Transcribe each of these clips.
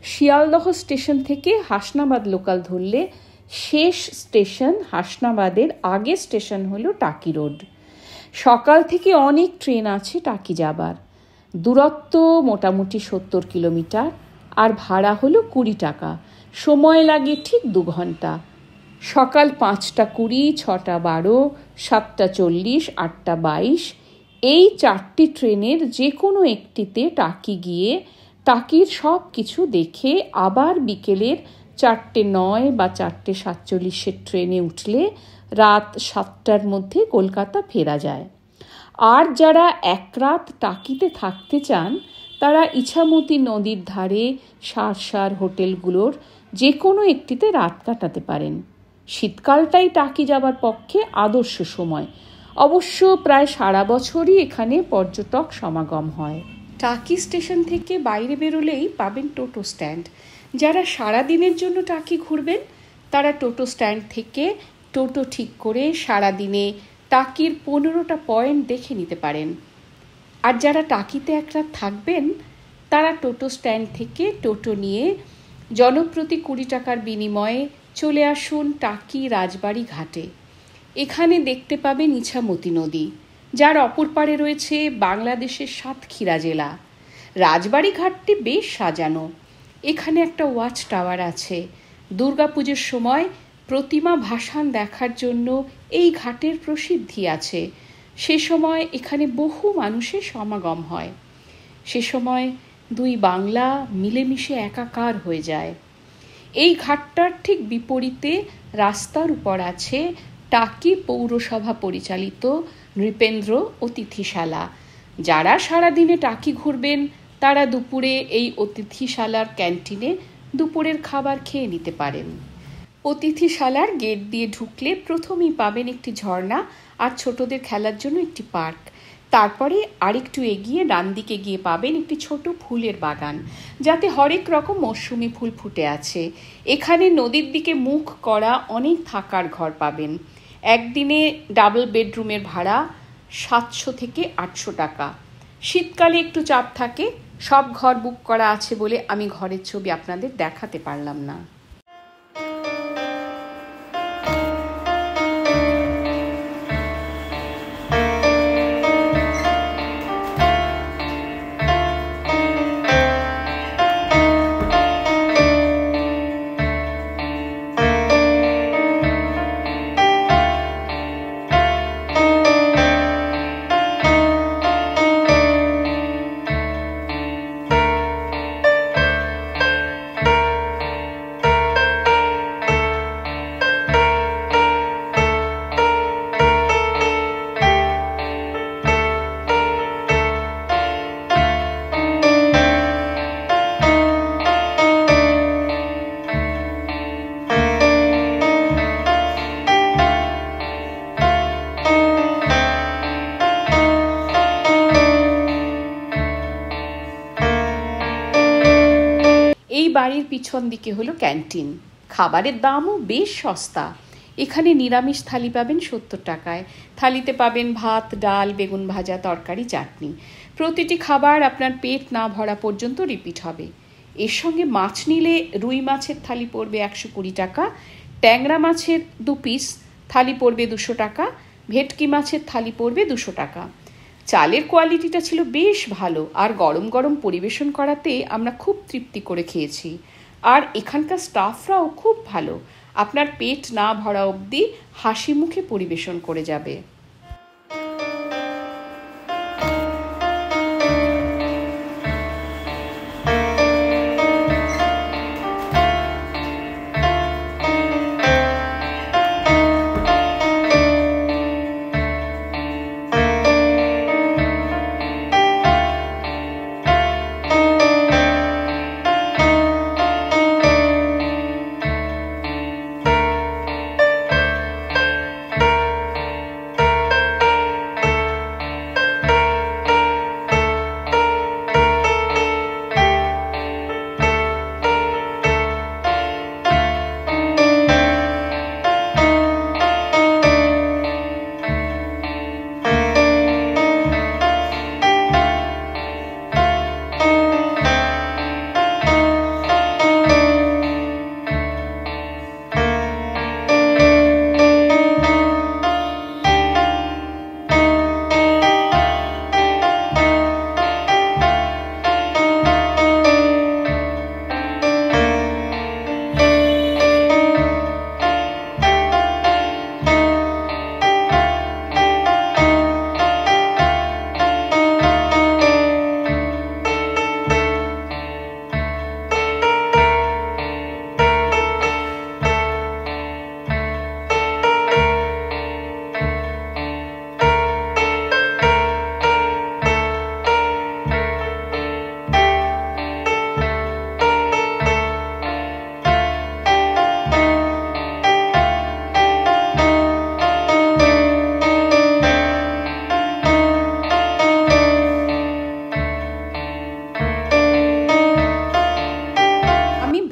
Sealdah station থেকে Hasnabad local ধরলে শেষ স্টেশন হাসনাবাদের আগের স্টেশন হলো টাকি রোড। সকাল থেকে অনেক ট্রেন আছে টাকি যাবার। দূরত্ব মোটামুটি 70 কিলোমিটার, আর ভাড়া হলো 20 টাকা। সময় লাগে ঠিক 2 ঘন্টা। সকাল 5টা 20, 6টা 12, 7টা 40, 8টা 22 এই 4টি ট্রেনের যে কোনো একটিতে টাকি গিয়ে টাকির সব কিছু দেখে আবার বিকেলের 4টে 9 বা 4টে 47 ট্রেনে উঠলে রাত 7টার মধ্যে কলকাতা ফেরা যায়। আর যারা এক রাত টাকিতে থাকতে চান তারা ইছামতি নদীর ধারে সার হোটেলগুলোর যে কোনো একটিতে রাত কাটাতে পারেন। শীতকালটাই টাকি যাবার পক্ষে আদর্শ সময়। অবশ্য প্রায় সারা বছরই এখানে পর্যটক সমাগম হয়। টাকি স্টেশন থেকে বাইরে বেরোলেই পাবেন টোটো স্ট্যান্ড। যারা সারা দিনের জন্য টাকি ঘুরবেন তারা টোটো স্ট্যান্ড থেকে টোটো ঠিক করে সারা দিনে টাকির 15টা পয়েন্ট দেখে নিতে পারেন। আর যারা টাকিতে এক রাত থাকবেন তারা টোটো স্ট্যান্ড থেকে টোটো নিয়ে জনপ্রতি 20 টাকার বিনিময়ে চলে আসুন টাকি রাজবাড়ি ঘাটে। এখানে দেখতে পাবেন ইছামতি নদী, যার অপর পাড়ে রয়েছে বাংলাদেশের সাতক্ষীরা জেলা। রাজবাড়ি ঘাটটি বেশ সাজানো। এখানে একটা ওয়াচ টাওয়ার আছে। দুর্গাপুজোর সময় প্রতিমা ভাসান দেখার জন্য এই ঘাটের প্রসিদ্ধি আছে। সে সময় এখানে বহু মানুষের সমাগম হয়। সে সময় দুই বাংলা মিলেমিশে একাকার হয়ে যায়। এই ঘাটটার ঠিক বিপরীতে রাস্তার উপর আছে টাকি পৌরসভা পরিচালিত নৃপেন্দ্র অতিথিশালা। যারা সারাদিনে টাকি ঘুরবেন তারা দুপুরে এই অতিথিশালার ক্যান্টিনে দুপুরের খাবার খেয়ে নিতে পারেন। অতিথিশালার গেট দিয়ে ঢুকলে প্রথমেই পাবেন একটি ঝর্ণা আর ছোটদের খেলার জন্য একটি পার্ক। তারপরে আরেকটু এগিয়ে ডান দিকে গিয়ে পাবেন একটি ছোট ফুলের বাগান, যাতে হরেক রকম মৌসুমি ফুল ফুটে আছে। এখানে নদীর দিকে মুখ করা অনেক থাকার ঘর পাবেন। একদিনে ডাবল বেডরুমের ভাড়া 700 থেকে 800 টাকা। শীতকালে একটু চাপ থাকে। সব ঘর বুক করা আছে বলে আমি ঘরের ছবি আপনাদের দেখাতে পারলাম না। এই বাড়ির পিছন দিকে হলো ক্যান্টিন। খাবারের দামও বেশ সস্তা। এখানে নিরামিষ থালি পাবেন 70 টাকায়। থালিতে পাবেন ভাত, ডাল, বেগুন ভাজা, তরকারি, চাটনি। প্রতিটি খাবার আপনার পেট না ভরা পর্যন্ত রিপিট হবে। এর সঙ্গে মাছ নিলে রুই মাছের থালি পড়বে 120 টাকা, ট্যাংরা মাছের 2 পিস থালি পড়বে 200 টাকা, ভেটকি মাছের থালি পড়বে 200 টাকা। চালের কোয়ালিটিটা ছিল বেশ ভালো, আর গরম গরম পরিবেশন করাতে আমরা খুব তৃপ্তি করে খেয়েছি। আর এখানকার স্টাফরাও খুব ভালো। আপনার পেট না ভরা অবধি হাসি মুখে পরিবেশন করে যাবে।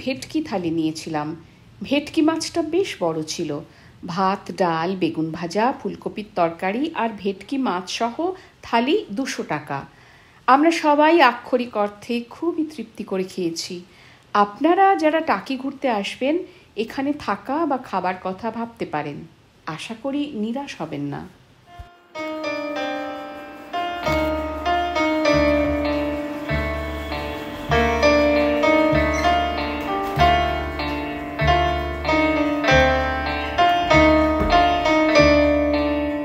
ভেটকি থালি নিয়েছিলাম। ভেটকি মাছটা বেশ বড় ছিল। ভাত, ডাল, বেগুন ভাজা, ফুলকপির তরকারি আর ভেটকি মাছ সহ থালি 200 টাকা। আমরা সবাই আক্ষরিক অর্থে খুবই তৃপ্তি করে খেয়েছি। আপনারা যারা টাকি ঘুরতে আসবেন, এখানে থাকা বা খাবার কথা ভাবতে পারেন। আশা করি নিরাশ হবেন না।